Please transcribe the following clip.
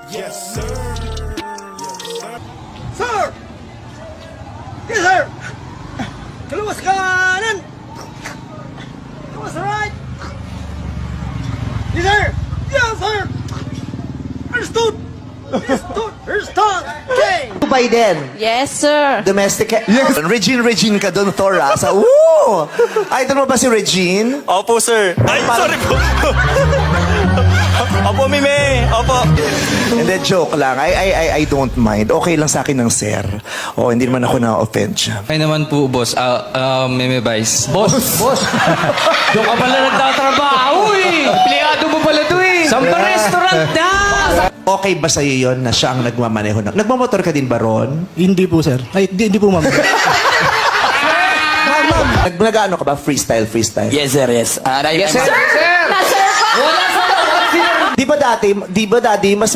Yes, sir. Sir! Yes, sir! Kaluwas kanan! Kaluwas right! Yes, sir! Yes, sir! Understood! Understood! Understood! Okay! Biden. Yes, sir. Domestic... Yes. Regine ka doon, Thor, ha? Sa, woo! Idol mo ba si Regine? Opo, sir. Ay, sorry po. Opo, Mime. Opo. Hindi, joke lang. I don't mind. Okay lang sa akin ng sir. O, hindi naman ako na-offend siya. Ay naman po, boss. Meme Vice. Boss! Doon ka pala nagtatrabaho eh! Empleyado mo pala to eh! Samba restaurant na! Okay ba sa'yo yun na siya ang nagmamaneho? Nagmamotor ka din ba, Ron? Hindi po, sir. Ay, hindi po, ma'am. Nag-ano ka ba? Freestyle? Yes, sir, yes. Sir! Na-sir pa! Di ba dati mas